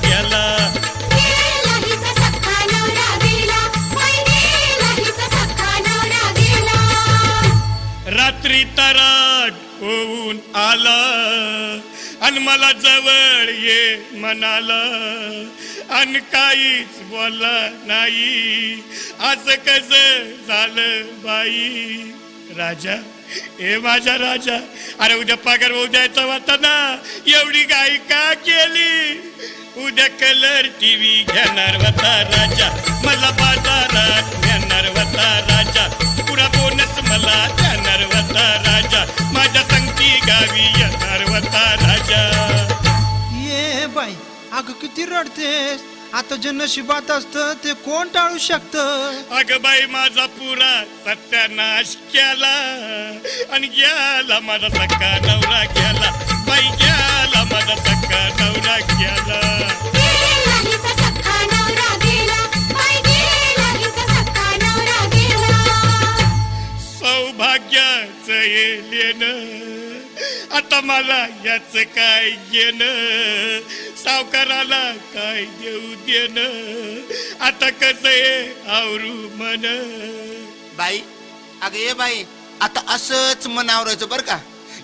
गेला. गेला हिचा सख्खा नवरा गेला, बाई गेला हिचा सख्खा नवरा गेला. रात्री तराट होऊन आला आणि मला जवळ ये म्हणाला आणि काहीच बोलला नाही. असं कसं झालं बाई. राजा, ए माझा राजा, अरे उद्या पगार होऊ द्यायचा होता ना, एवढी घाई का केली. उद्या कलर टीव्ही घेणार होता राजा, मला बाजारात नेणार होता राजा, पुरा बोनस मला देणार होता राजा, माझ्या संगती गावी येणार होता राजा. ये बाई, अगं किती रडतेस. आता जे नशिबात असतं ते कोण टाळू शकतं. अगं बाई, माझा पुरा सत्यानाश केला आणि गेला माझा सख्खा नवरा गेला. बाई गेला माझा सख्खा नवरा गेला. गेला हिचा सख्खा नवरा गेला, बाई गेला हिचा सख्खा नवरा गेला. सौभाग्याचं येणं आता मला याच काय घेणं, सावकाराला काय देऊ देणं, आता कसं आवरू मन. बाई, अगं ये बाई, आता असंच मनावरायचं बर का.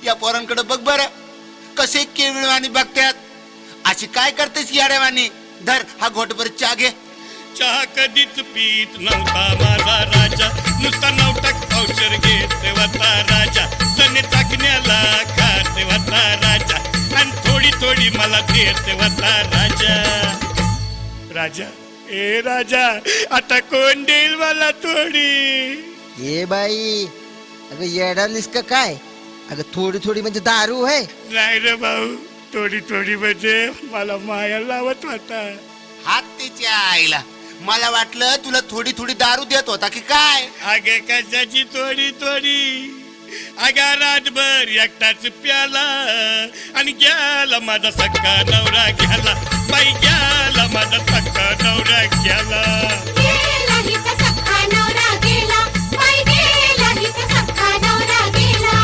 या पोरांकडे बघ बर, कसे केविळवाणी बघतात. अशी काय करतेस याड्यावानी. धर हा घोटभर चहा घे. चहा कधीच पीत नव्हता माझा राजा, नुसता नवटक औषध घेत होता राजा, सने चाकण्याला खात होता राजा, आणि थोडी थोडी मला देत होता राजा. राजा, ए राजा, आता कोण देईल मला थोडी. ये बाई, अगं येडालीस का काय. अगं थोडी थोडी म्हणजे दारू आहे. नाही रे भाऊ, थोडी थोडी म्हणजे मला माया लावत होता. हात तिच्या आईला, मला वाटलं तुला थोडी थोडी दारू देत होता की काय. अगे कशाची थोडी थोडी, अगा रातभर एकटाच प्याला आणि गेला माझा सख्खा नवरा गेला. बाई गेला माझा सख्खा नवरा गेला. गेला हिचा सख्खा नवरा गेला, बाई गेला हिचा सख्खा नवरा गेला.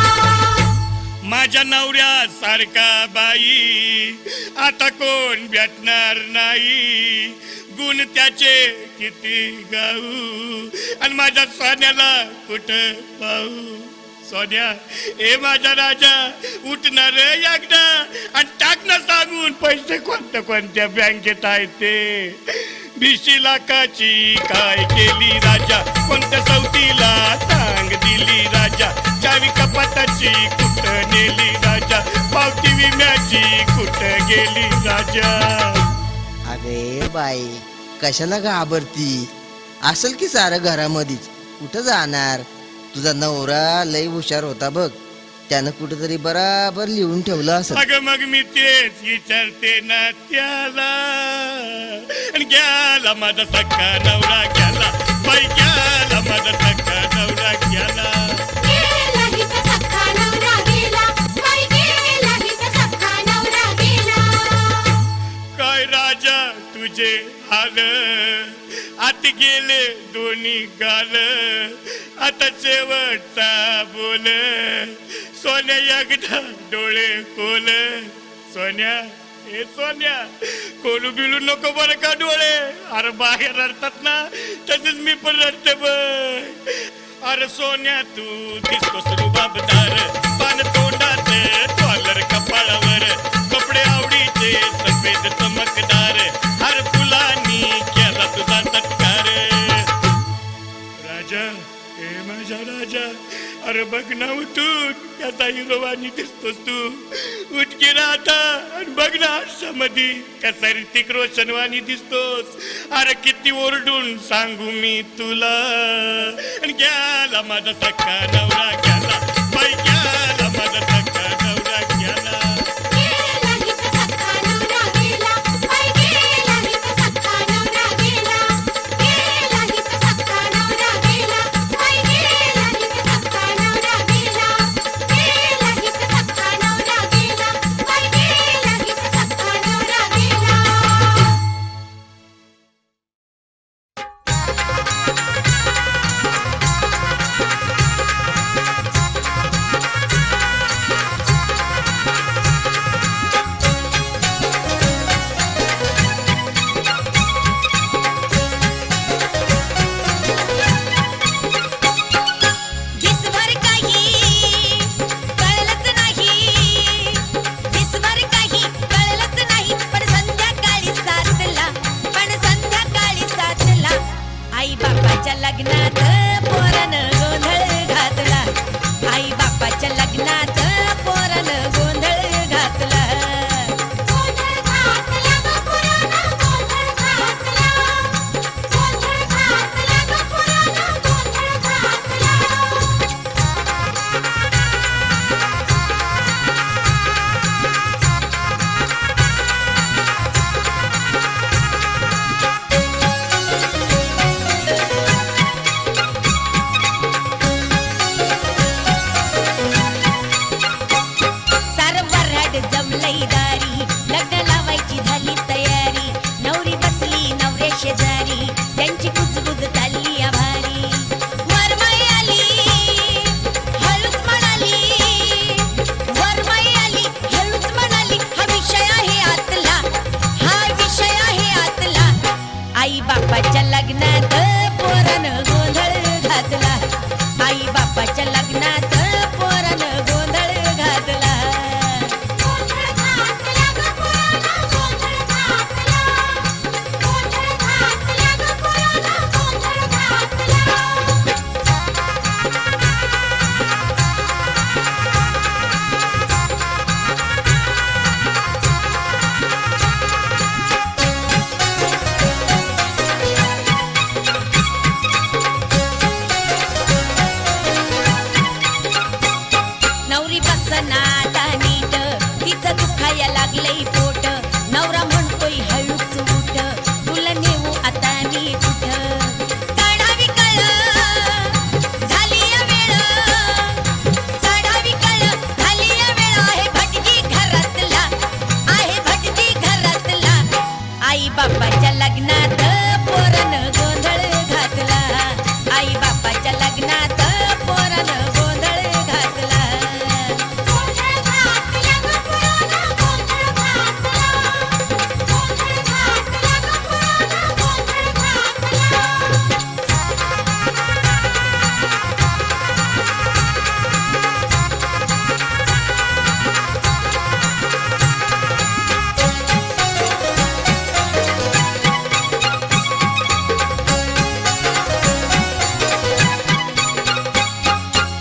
माझ्या नवऱ्यासारखा बाई आता कोण भेटणार नाही. गुण त्याचे किती गाऊ आणि माझ्या सोन्याला कुठं पाहू. सोन्या, ए माझा राजा, उठणार एकदा आणि टाकणं सांगून पैसे कोणत्या कोणत्या बँकेत आहे ते. 20 लाखाची काय केली राजा, कोणत्या सवतीला सांग दिली राजा, चावी कपाटाची कुठं नेली राजा, पावती विम्याची कुठं गेली राजा. अरे बाई, कशाला घाबरती. असेल की सारं घरामध्येच. कुठं जाणार. तुझा नवरा लई हुशार होता बघ, त्यानं कुठेतरी बराबर लिहून ठेवलं असं. अगं मग मी तेच विचारते ना त्याला. आणि गेला माझा सख्खा नवरा गेला, बाई गेला माझा सख्खा नवरा गेला. गेला हिचा सख्खा नवरा गेला, बाई गेला हिचा सख्खा नवरा गेला. काय राजा तुझे हाल, आत गेले दोन्ही गाल, आता शेवटचा बोल. सोन्या एकदा डोळे खोल. सोन्या, ए सोन्या, खोलू बिलू नको बरं का डोळे. अरे बाहेर रडतात ना, तसेच मी पण रडते बघ. अरे सोन्या, तू दिसतोस रुबाबदार, पान तोंडात डॉलर कपाळावर, कपडे आवडीचे सफेद चमकदार, अरे फुलांनी केला तुझा सत्कार. राजा, ए माझा राजा, अरे बघ ना उठून, कसा हिरोवानी दिसतोस तू. उठ की राहता आणि बघ ना आरशामध्ये कसा ऋतिक रोशनवानी दिसतोस. अरे किती ओरडून सांगू मी तुला. आणि गेला माझा सख्खा नवरा गेला, बाई गेला माझा सख्खा नवरा गेला. गेला हिचा सख्खा नवरा गेला, बाई गेला हिचा सख्खा नवरा गेला. गेला हिचा सख्खा नवरा गेला, बाई गेला हिचा सख्खा नवरा गेला. गेला हिचा सख्खा नवरा गेला, बाई गेला हिचा सख्खा नवरा गेला. लग्नात पोरानं गोंधळ घातला आई बापाच्या लग्नात पोरानं गोंधळ घातला गोंधळ घातला ग पोराला गोंधळ घातला गोंधळ घातला ग पोराला गोंधळ घातला नवरी बसनाता नीट तिचं दुखाया लागलंय पोट नवरा म्हणतोय हळूच उठ तुला नेऊ आता मी कुठं काढावी कळ झाली या वेळ काढावी कळ झाली या वेळ आहे भटकी घरातला आहे भटकी घरातला आई बापाच्या लग्नात पोरानं गोंधळ घातला आई बापाच्या लग्नात पोरानं गोंधळ घातला गोंधळ घातला ग पोराला गोंधळ घातला गोंधळ घातला ग पोराला गोंधळ घातला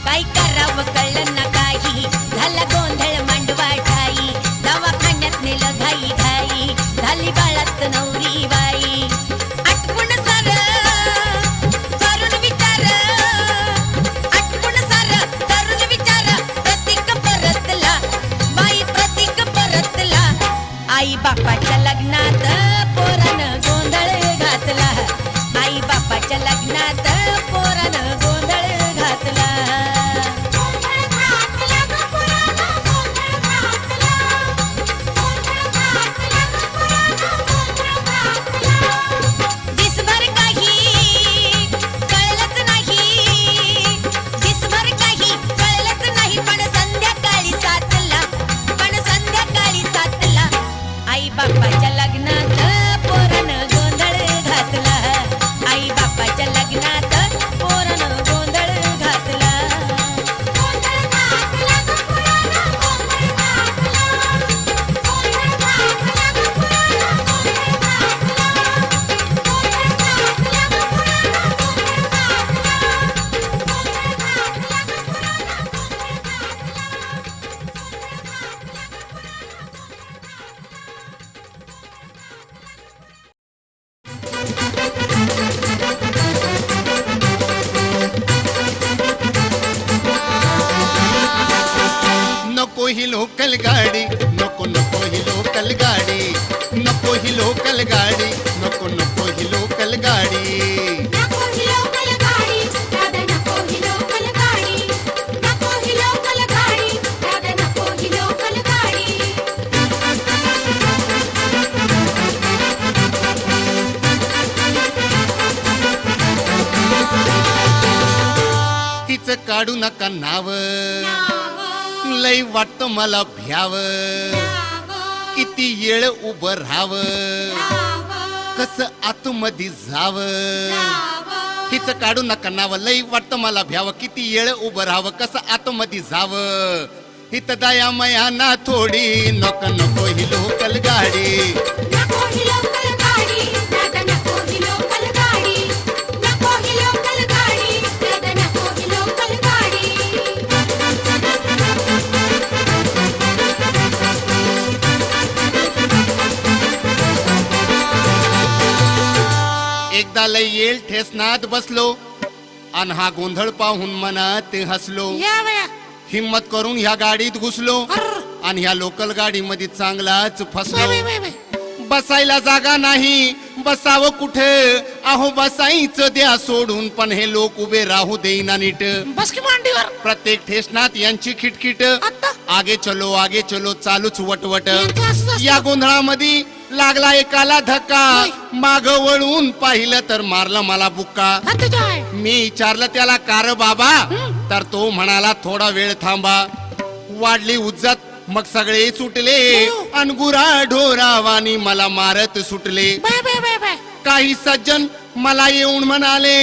काय करावं कळलं ना काही झाला गोंधळ मांडवा ठाई दवाखान्यात नेलं घाई घाई झाली बाळात नवरी बाई आटपून सार करून विचार आटपून सार करून विचार प्रतीक परतला बाई प्रतीक परतला आई बापाच्या लग्नात पोरानं गोंधळ घातला आई बापाच्या लग्नात पोरानं गोंधळ घातला गोंधळ घातला ग पोराला गोंधळ घातला गोंधळ घातला ग पोराला गोंधळ घातला दिसभर काही कळलंच नाही दिसभर काही कळलंच नाही पण संध्याकाळी सातला आई बापाच्या लग्नात पोरानं गोंधळ घातला आई बापाच्या लग्नात पोरानं गोंधळ घातला गोंधळ घातला ग पोराला गोंधळ घातला गोंधळ घातला ग पोराला गोंधळ घातला गोंधळ घातला ग पोराला गोंधळ नको ही लोकल गाडी नको नको ही लोकल गाडी नको ही लोकल गाडी नको नको ही लोकल गाडी नको ही लोकल गाडी दादा नको ही लोकल गाडी नको ही लोकल गाडी दादा नको ही लोकल गाडी तिचं काढू नका नाव नाव लय वाटतं मला भ्याव नाव किती येळ उभं राहावं नाव कसं आतमध्ये जावं नाव तिचं काढू नका नाव लय वाटतं मला भ्यावं किती येळ उभं राहावं कसं आतमध्ये जावं हित दया मया ना थोडी नको नको ही लोकल गाडी नको ही लोकल गाडी दादा नको ही लोकल गाडी नको ही लोकल गाडी दादा नको ही लोकल गाडी एकदा लय येल ठेसनात बसलो अन हा गोंधळ पाहून मनात हसलो हिम्मत करून ह्या गाडीत घुसलो आणि ह्या लोकल गाडी मध्ये चांगलाच फसलो बसायला जागा नाही बसावं कुठे अहो बसायचं द्या सोडून पण हे लोक उभे राहू देईना नीट बस की मांडीवर प्रत्येक ठेसनात यांची खिटखिट आगे चलो चालूच वटवट या गोंधळामध्ये लागला एकाला धक्का माग वळून पाहिलं तर मारलं मला बुक्का मी विचारलं त्याला कार बाबा तर तो म्हणाला थोडा वेळ थांबा वाढली उज्जत मग सगळे सुटले अनगुरा ढोरावानी मला मारत सुटले काही सज्जन मला येऊन म्हणाले,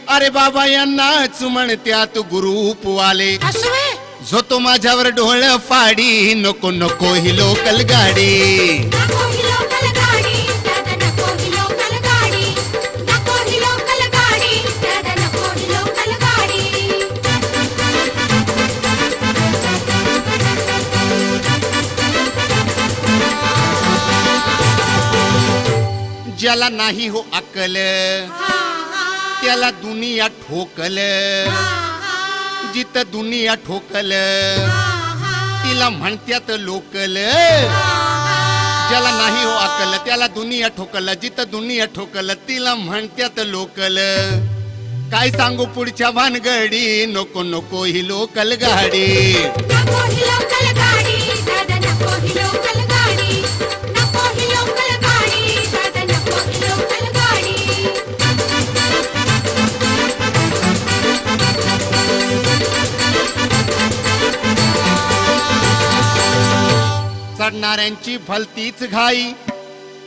अरे बाबा यांनाच म्हणत्यात गुरुप वाले. असं व्हय? जो तो माझ्यावर डोळ फाडी, नको नको ही लोकल गाडी. नको ही लोकल गाडी, दादा नको ही लोकल गाडी. नको ही लोकल गाडी, दादा नको ही लोकल गाडी. ज्याला नाही हो अक्कल हा, हा, त्याला दुनिया ठोकल. हा, जिथं दुनिया ठोकल हा, तिला म्हणत्यात लोकल. हा. ज्याला नाही हो अक्कल त्याला दुनिया ठोकल. जिथं दुनिया ठोकल तिला म्हणत्यात लोकल. काय सांगू पुढच्या भानगडी, नको नको ही लोकल गाडी. नको ही लोकल गाडी, दादा नको ही लोकल गाडी. नको ही लोकल गाडी, दादा नको ही लोकल गाडी. चढणाऱ्यांची भलतीच घाई,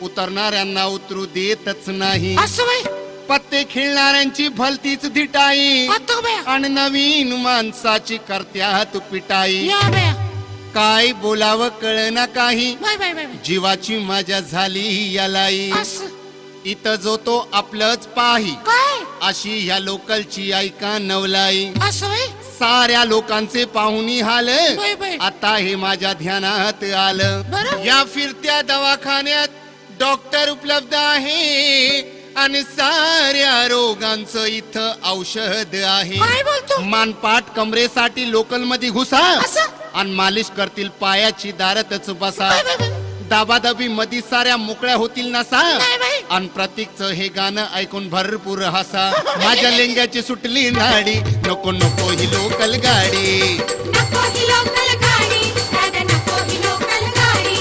उतरणाऱ्यांना उतरू देतच नाही. असं व्हय? पत्ते खेळणाऱ्यांची भलतीच धिटाई, आता बया. आणि नवीन माणसाची करत्यात पिटाई. या बया. काय बोलावं कळना काही, बाय बाय बाय. जीवाची मजा झाली यालाई. असं इथं जो तो आपलंच पाही, काय? अशी ह्या लोकलची ऐका नवलाई. असं व्हय? साऱ्या लोकांचे पाहुणी हाल, बाय बाय. आता हे माझ्या ध्यानात आलं. बरं. या फिरत्या दवाखान्यात डॉक्टर उपलब्ध आहे, आणि साऱ्या रोगांचं इथं औषध आहे. काय बोलतो? मानपाट कमरेसाठी लोकल मध्ये घुसा, असं? आणि मालिश करतील पायाची दारातच बसा. Bye bye bye. दाबादाबी मध्ये साऱ्या मोकळ्या होतील नसा, नाही बाई. आणि प्रतीकचं हे गाणं ऐकून भरपूर हसा. माझ्या लेंग्याची सुटली नाडी, नको नको ही लोकल गाडी. नको ही लोकल गाडी, दादा नको ही लोकल गाडी.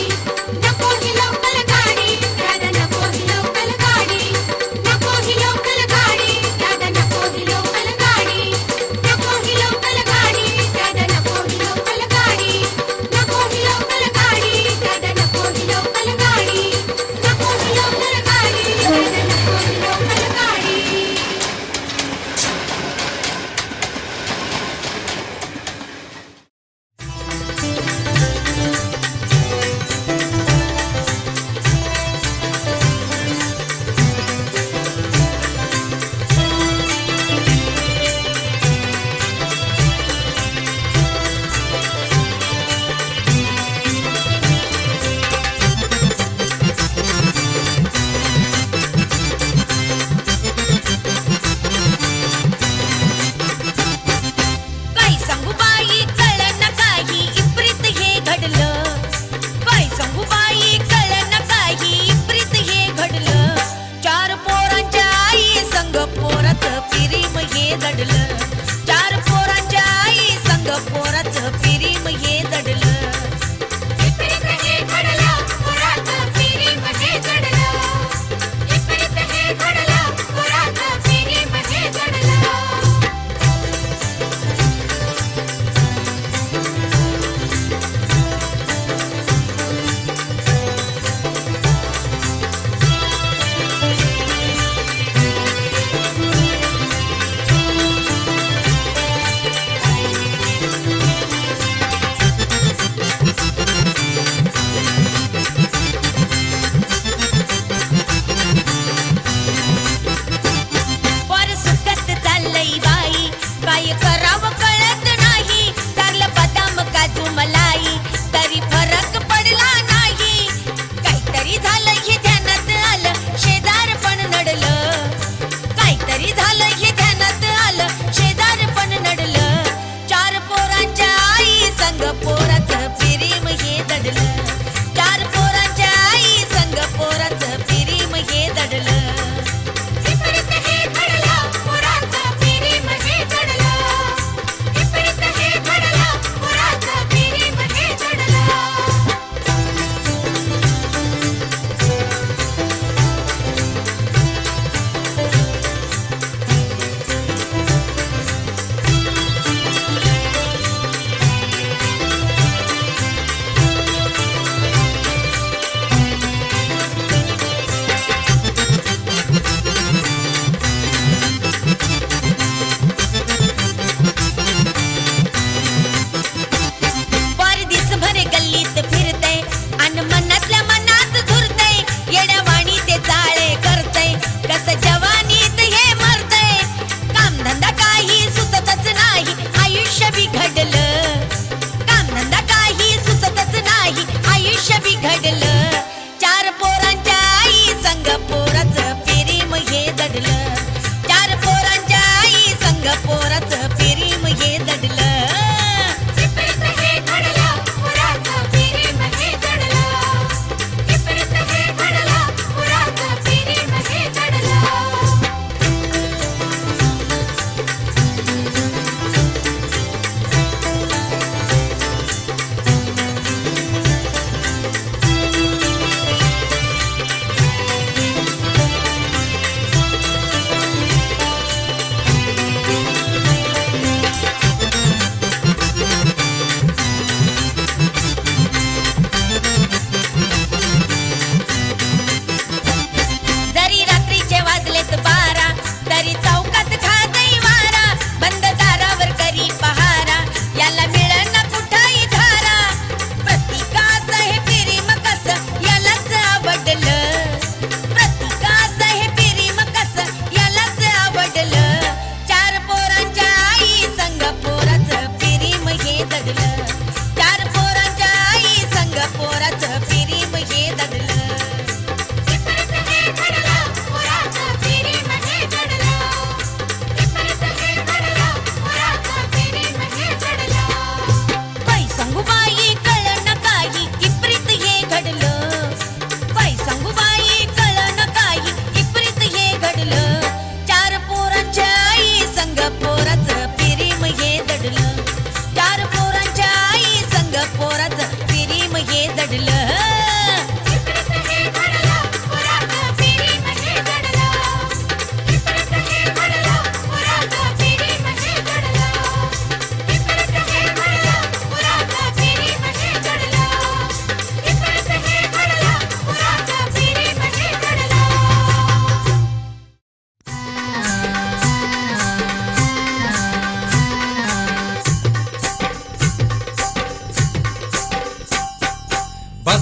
नको ही लोकल गाडी, दादा नको ही लोकल गाडी. नको ही लोकल गाडी, दादा नको ही लोकल गाडी. नको ही लोकल गाडी, दादा नको ही लोकल गाडी. नको ही लोकल गाडी, दादा नको ही लोकल गाडी. नको ही लोकल गाडी, दादा नको ही लोकल गाडी.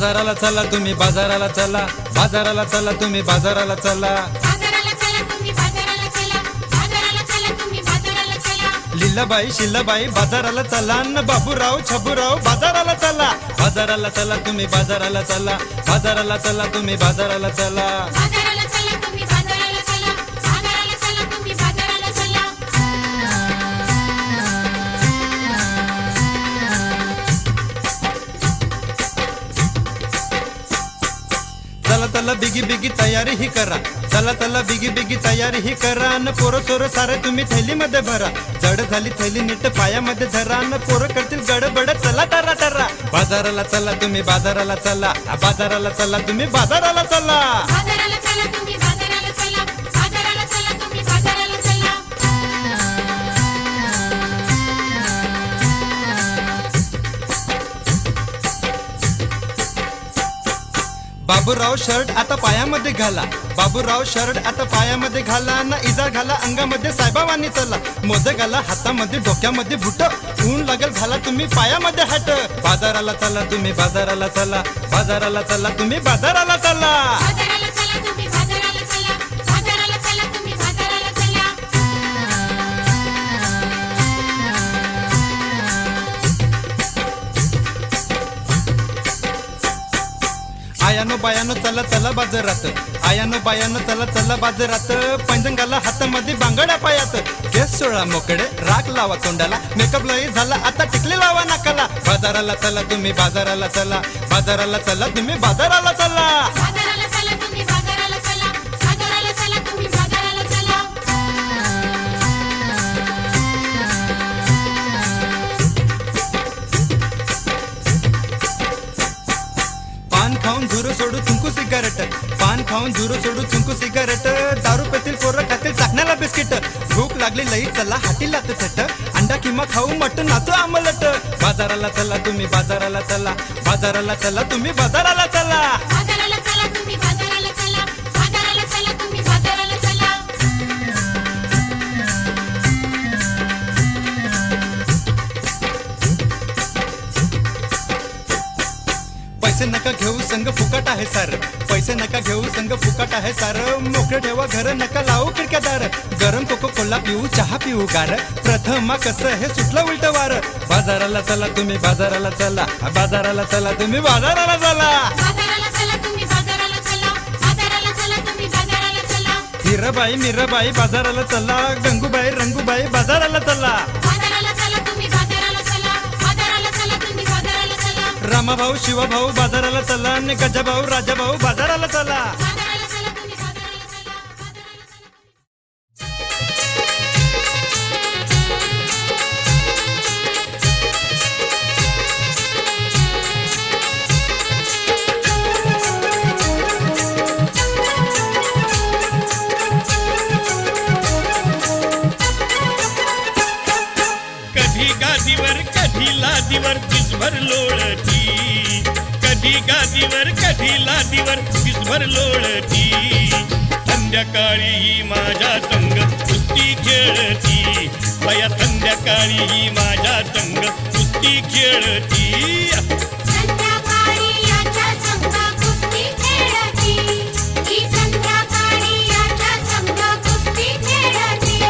बाजाराला चला तुम्ही बाजाराला चला बाजाराला चला तुम्ही बाजाराला चला बाजाराला चला तुम्ही बाजाराला चला बाजाराला चला तुम्ही बाजाराला चला लीलाबाई शिलाबाई बाजाराला चला न बाबूराव छबूराव बाजाराला चला बाजाराला चला तुम्ही बाजाराला चला बाजाराला चला तुम्ही बाजाराला चला बाजाराला चला तुम्ही बाजाराला चला बाजाराला चला तुम्ही बाजाराला चला चला चला बिगी बिगी तयारी ही करा चला चला बिगी बिगी तयारी ही करा न पोरं सोरं सारे तुम्ही थैलीमध्ये भरा जड झाली थैली नीट पायामध्ये धरा न पोरं करतील गडबड चला टरा टरा बाजाराला चला तुम्ही बाजाराला चला बाजाराला चला तुम्ही बाजाराला चला बाजाराला चला तुम्ही बाजाराला चला बाजाराला चला तुम्ही बाजाराला चला बाबूराव शर्ट आता पायामध्ये घाला बाबूराव शर्ट आता पायामध्ये घाला ना इजा घाला अंगामध्ये साहेबावानी चला मोजे घाला हातामध्ये डोक्यामध्ये बुट ऊन लागेल घाला तुम्ही पायामध्ये हाट बाजाराला चला तुम्ही बाजाराला चला बाजाराला चला तुम्ही बाजाराला चला बाजाराला चला तुम्ही बाजाराला चला बाजाराला चला तुम्ही बाजाराला चला आयानो बायानो चला चला बाजारात आयानो बायानो चला चला बाजारात पंजंगाला हातामध्ये बांगड्या पायात केस सोळा मोकडे राख लावा तोंडाला मेकअप लई झाला आता टिकली लावा नाकाला बाजाराला चला तुम्ही बाजाराला चला बाजाराला चला तुम्ही बाजाराला चला बाजाराला चला तुम्ही बाजाराला चला बाजाराला चला तुम्ही बाजाराला चला पान खाऊन झुरू सोडू थुंकू सिगारेट पान खाऊन झुरू सोडू थुंकू सिगारेट दारू पेतील पोरं खातील चाकण्याला बिस्किट भूक लागली लई चला हाटी लात थट अंडा किंवा खाऊ मटण नाचू आमलट बाजाराला चला तुम्ही बाजाराला चला बाजाराला चला तुम्ही बाजाराला चला बाजाराला चला तुम्ही बाजाराला चला बाजाराला चला तुम्ही बाजाराला चला पैसे नका घेऊ संग फुकट आहे सार पैसे नका घेऊ संग फुकट आहे सार मोकळं ठेवा घर नका लावू खिडक्यादार गरम कोको कोला पिऊ चहा पिऊ गार प्रथमा कसं हे सुटलं उलट वार बाजाराला चला तुम्ही बाजाराला चला बाजाराला चला तुम्ही बाजाराला चला बाजाराला चला तुम्ही बाजाराला चला बाजाराला चला तुम्ही बाजाराला चला हिराबाई मीराबाई बाजाराला चला गंगूबाई रंगूबाई बाजाराला चला बाजाराला चला तुम्ही बाजाराला चला बाजाराला चला तुम्ही बाजाराला चला रामाभाऊ शिवाभाऊ बाजाराला चला आणि गजाभाऊ राजाभाऊ बाजाराला चला बाजाराला चला तुम्ही बाजाराला चला बाजाराला चला कधी गादीवर कधी लादीवर दिसभर लोळती कधी गादीवर कधी लादीवर दिसभर लोळती संध्याकाळी ही माझ्या संग कुस्ती खेळती बया संध्याकाळी ही माझ्या संग कुस्ती खेळती संध्याकाळी याच्या संग कुस्ती खेळती ही संध्याकाळी याच्या संग कुस्ती खेळती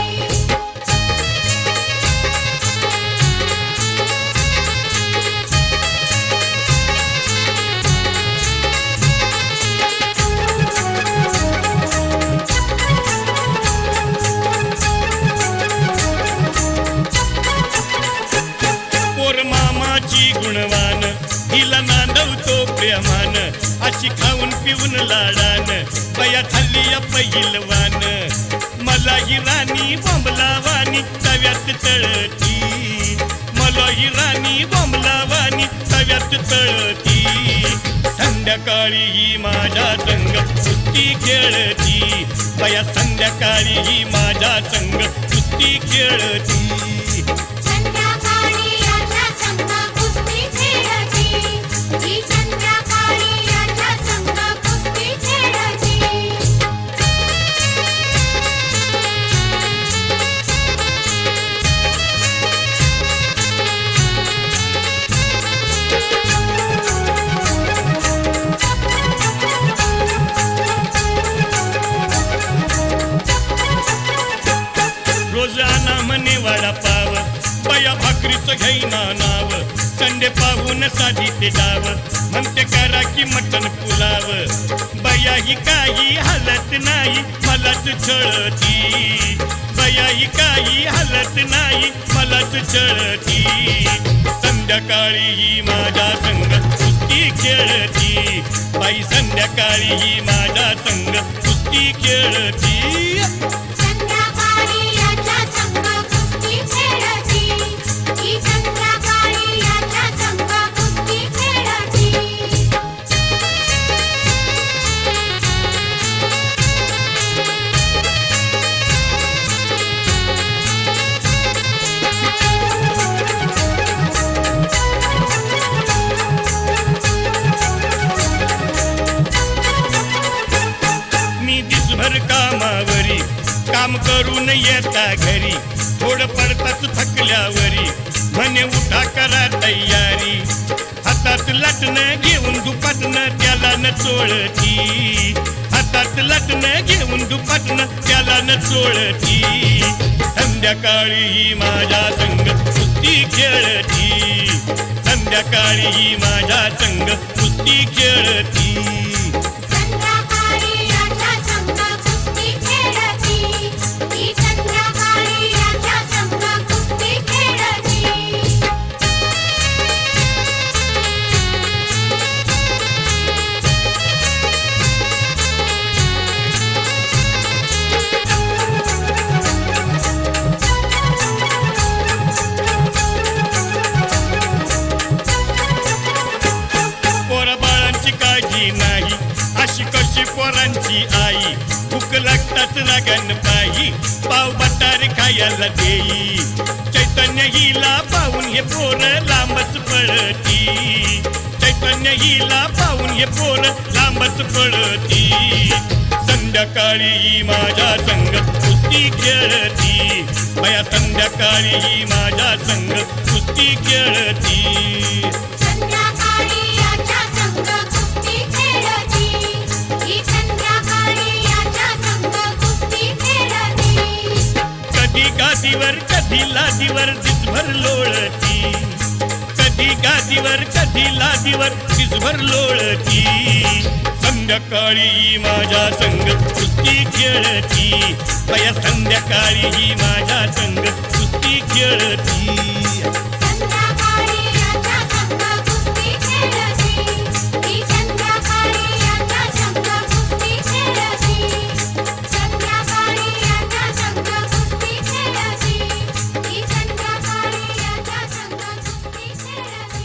पोर मामाची गुणवान हिला नांदवतो प्रेमान अशी खाऊन पिऊन लाडान बया झाली या पहिलवान मला ही राणी बोंबलावानी तव्यात तळती मला ही राणी बोंबलावानी तव्यात तळती संध्याकाळी ही माझ्या संग कुस्ती खेळती बया संध्याकाळी ही माझ्या संग कुस्ती खेळती संध्याकाळी याच्या संग कुस्ती खेळती ही संध्याकाळी याच्या संग कुस्ती खेळती नोकरीचं घेईना नाव संडे पाहून साधी ते डाव म्हणते करा की मटण पुलाव बया ही काही हालत नाही मलाच छळती बया ही काही हालत नाही मलाच छळती संध्याकाळी ही माझ्या संग कुस्ती खेळती बाई संध्याकाळी ही माझ्या संग कुस्ती खेळती संध्याकाळी याच्या संग कुस्ती खेळती ही संध्याकाळी याच्या संग कुस्ती खेळती मी दिसभर कामावरी काम करून येता घरी थोडं पडताच थकल्यावरी म्हणे उठा करा तयारी हातात लाटणं घेऊन दुपाटणं त्याला न चोळती हातात लाटणं घेऊन दुपाटणं त्याला न चोळती संध्याकाळी ही माझ्या संग कुस्ती खेळती संध्याकाळी ही माझ्या संग कुस्ती खेळती संध्याकाळी याच्या संग कुस्ती खेळती ही संध्याकाळी याच्या संग कुस्ती खेळती पोरा बाळांची काळजी नाही अशी कशी पोरांची आई भूक लागताच रागन पायी पाव बटारे खायला देई चैतन्य हिला पाहून हे पोर लांबच पळती चैतन्य हिला पाहून हे पोर लांबच पळती संध्याकाळी ही माझ्या संग कुस्ती खेळती बया संध्याकाळी ही माझ्या संग कुस्ती खेळती संध्याकाळी याच्या संग कुस्ती खेळती ही संध्याकाळी याच्या संग कुस्ती खेळती कधी गादीवर कधी लादीवर दिसभर लोळती कधी गादीवर कधी लादीवर दिसभर लोळती संध्याकाळी माझ्या संग कुस्ती खेळती बया संध्याकाळी ही माझ्या संग कुस्ती खेळती संध्याकाळी याच्या संग कुस्ती खेळती ही संध्याकाळी याच्या संग कुस्ती खेळती संध्याकाळी याच्या संग कुस्ती खेळती ही संध्याकाळी याच्या संग कुस्ती खेळती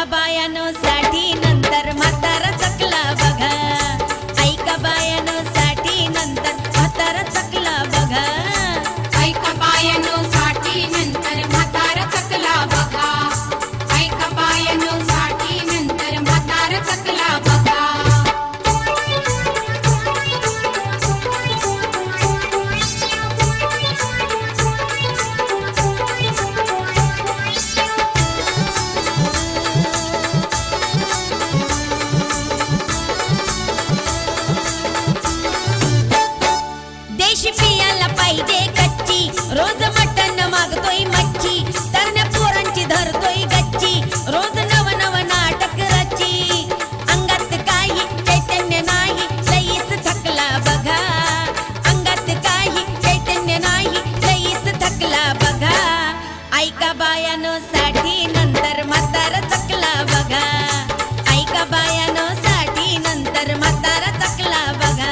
ऐका बायानो साठी नंतर म्हातारा चकला बघा ऐका बायानो साठी नंतर म्हातारा चकला बघा ऐका बायानो साठी नंतर म्हातारा चकला बघा ऐका बायानो साठी नंतर म्हातारा चकला बघा देश पियाला पाहिजे कच्ची रोज मटण मागतोय मच्छी तरण्या पोरांची धरतोय गच्ची रोज नव नव नाटक रची अंगात काही चैतन्य नाही लईच थकला बघा अंगात काही चैतन्य नाही लईच थकला बघा ऐका बायानो साठी नंतर म्हातारा चकला बघा ऐका बायानो साठी नंतर म्हातारा चकला बघा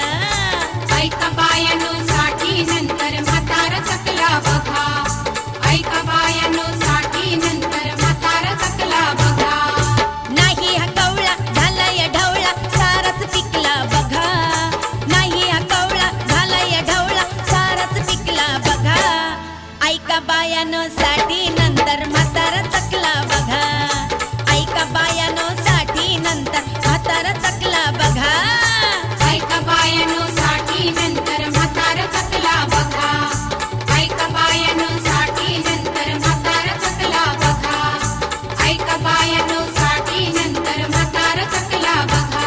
ऐका बायानो साठी नंतर म्हातारा चकला बघा ऐका बायानो साठी नंतर म्हातारा चकला बघा नाही हा कवळा झालाय ढवळा सारच पिकला बघा नाही हा कवळा झालाय ढवळा सारच पिकला बघा ऐका बायानो साठी नंतर म्हातारा चकला बघा ऐका बायानो साठी नंतर म्हातारा चकला बघा ऐका बायानो साठी नंतर म्हातारा चकला बघा ऐका बायानो साठी नंतर म्हातारा चकला बघा ऐका बायानो साठी नंतर म्हातारा चकला बघा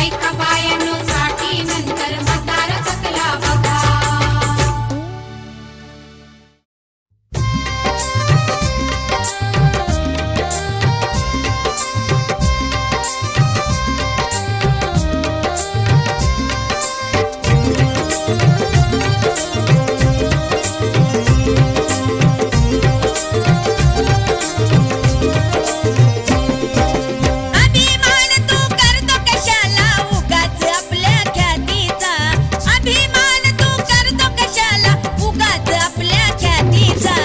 ऐका बायानो साठी नंतर म्हातारा चकला बघा अभिमान तू करतो कशाला उगाच आपल्या ख्यातीचा अभिमान तू करतो कशाला उगाच आपल्या ख्यातीचा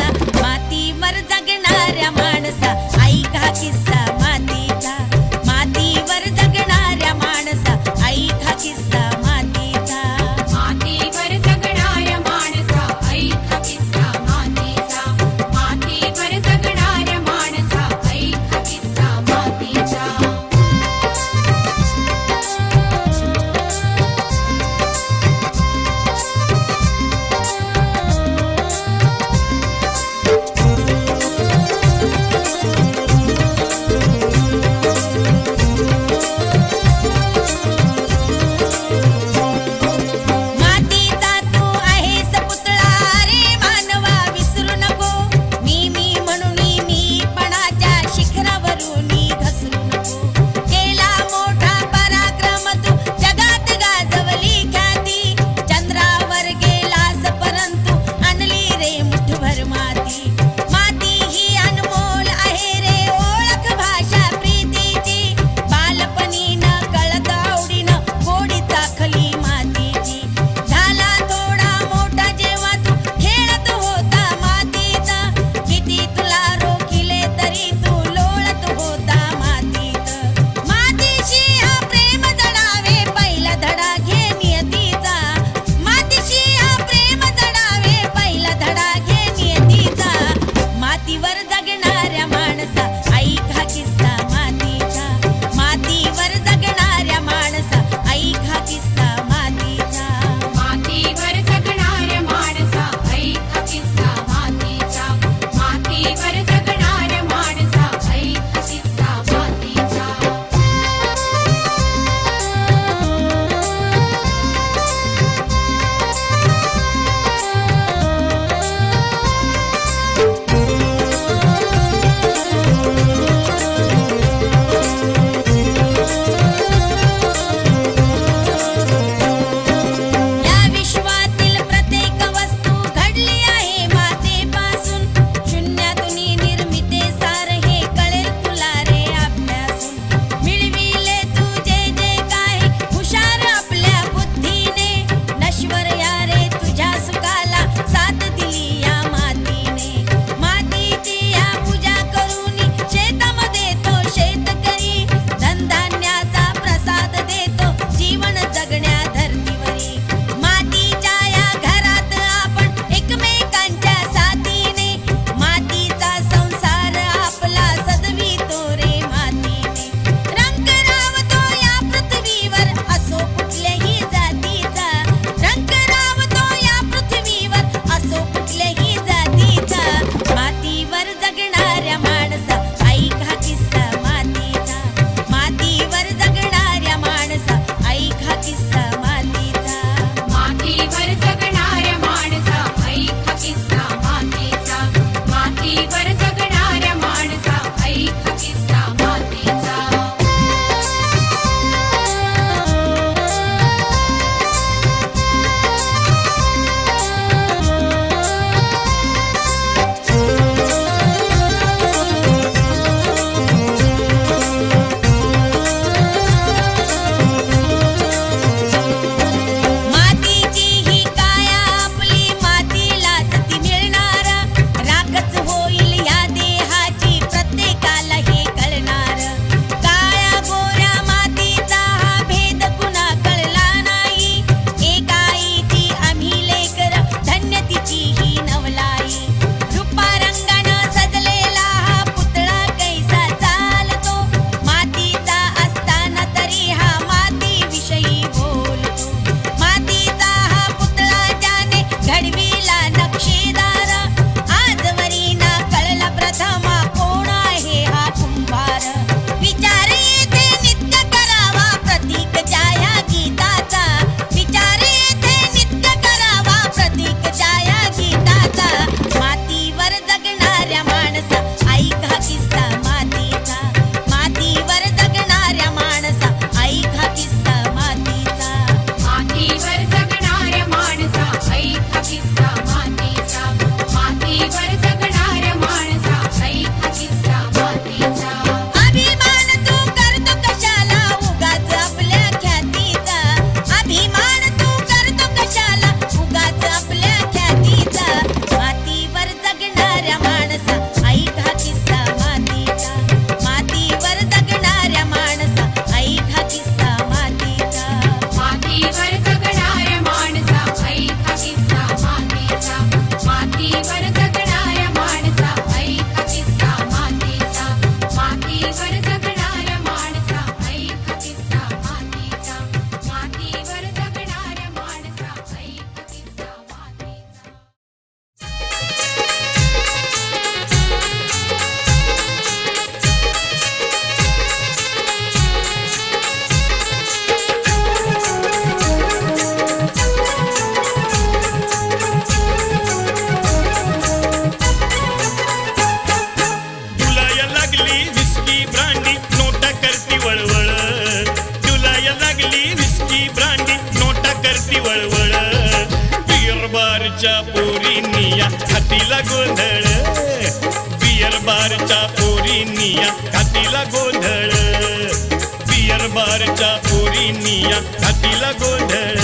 मातीवर जगणाऱ्या माणसा ऐका किस्सा मातीचा मातीवर जगणाऱ्या माणसा ऐका किस्सा मातीचा मातीवर जगणाऱ्या माणसा ऐका किस्सा मातीचा मातीवर जगणाऱ्या माणसा ऐका किस्सा मातीचा बारच्या पोरीनिया हातीला गोंधळ बियर बारच्या पोरीनिया हातीला गोंधळ बियर बारच्या पोरीनिया हातीला गोंधळ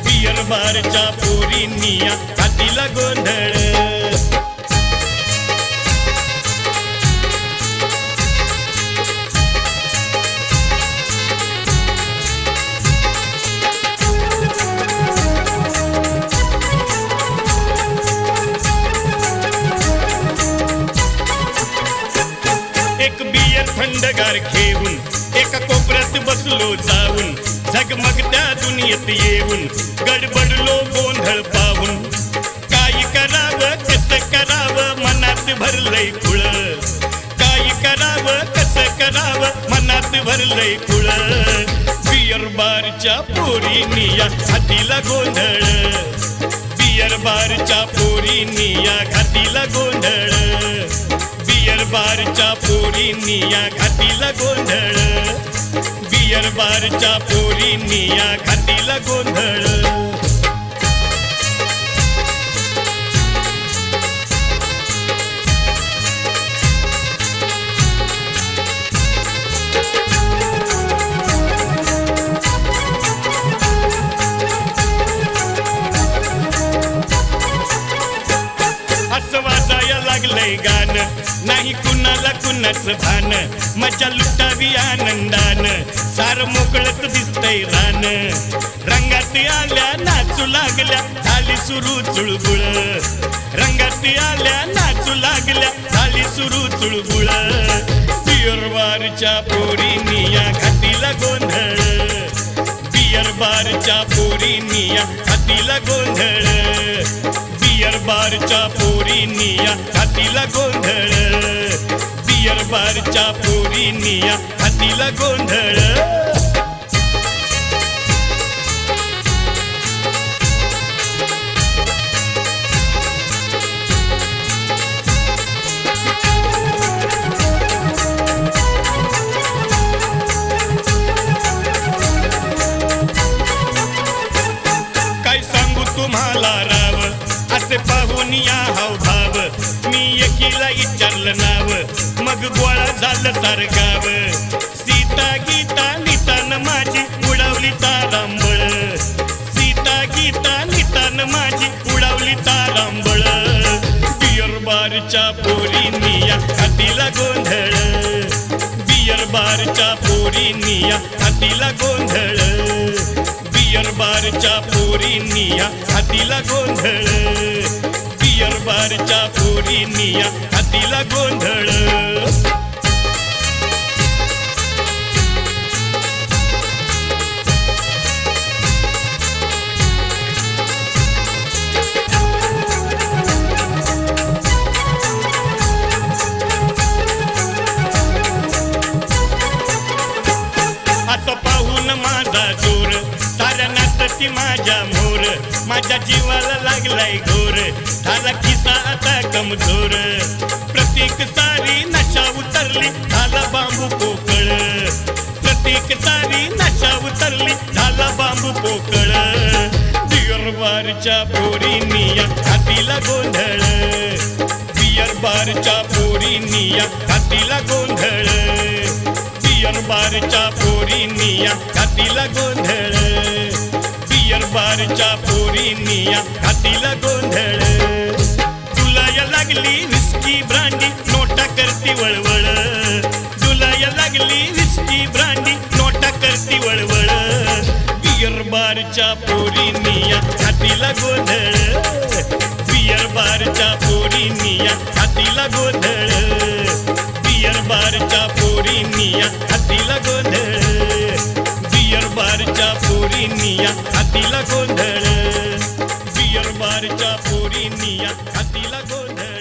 बियर बारच्या पोरीनिया हातीला गोंधळ एक बियर थंडगार घेऊन एका कोपऱ्यात बसलो जाऊन झगमग त्या दुनियेत येऊन गडबडलो गोंधळ पाहून काय करावं कसं करावं मनात भरलंय खुळ काय करावं कसं करावं मनात भरलंय खुळ बियर बारच्या पोरीनिया हातीला गोंधळ बियर बारच्या पोरीनिया घातीला गोंधळ बियर बारच्या पोरीनिया घातीला गोंधळ बियर बारच्या पोरीनिया घातीला गोंधळ असं वाजाया लागलंय गाणं नाही कुणाला कुणाचं भान मजा लुटावी आनंदानं सार मोकळत दिसतंय रान रंगात आल्या नाचू लागल्या झाली सुरू चुळबुळ रंगात आल्या नाचू लागल्या झाली सुरू चुळबुळ बियर बारच्या पोरीनिया घातीला गोंधळ बियर बारच्या पोरीनिया हातीला गोंधळ बियर बारच्या पोरीनिया हातीला गोंधळ बियर बारच्या पोरीनिया हातीला गोंधळ काय सांगू तुम्हाला राव असे पाहून या हाव भाव मी एकीला विचारलं नाव मग गोळा झालं सार गाव सीता गीता नितान माझी उडवली तारांबळ सीता गीता नितान माझी उडवली तारांबळ बियर बारच्या पोरीनिया हातीला गोंधळ बियर बारच्या पोरीनिया हातीला गोंधळ बियर बारच्या पोरीनिया हातीला गोंधळ बियर बारच्या पोरीनिया हातीला गोंधळ असं पाहून माझा जोर साऱ्या नाचती माझ्या मोर माझ्या जीवाला लागलाय घोर झाला किसा आता कमजोर प्रत्येक सारी नशा उतरली झाला बांबू पोकळ प्रत्येक सारी नशा उतरली झाला बांबू पोकळ बियर बारच्या पोरीनिया हातीला गोंधळ बियर बारच्या पोरीनिया हातीला गोंधळ बियर बारच्या पोरीनिया हातीला गोंधळ बियर बारच्या पोरीनिया हातीला गोंधळ तुला या लागली विस्की ब्रांडी नोटा करती वळवळ तुला या लागली विस्की ब्रांडी नोटा करती वळवळ बियर बारच्या पोरीनिया हातीला गोंधळ बियर बारच्या पोरीनिया हातीला गोंधळ बियर बारच्या पोरीनिया हातीला गोंधळ बियर बारच्या पोरीनिया हातीला गोंधळ बियर बारच्या पोरीनिया हातीला गोंधळ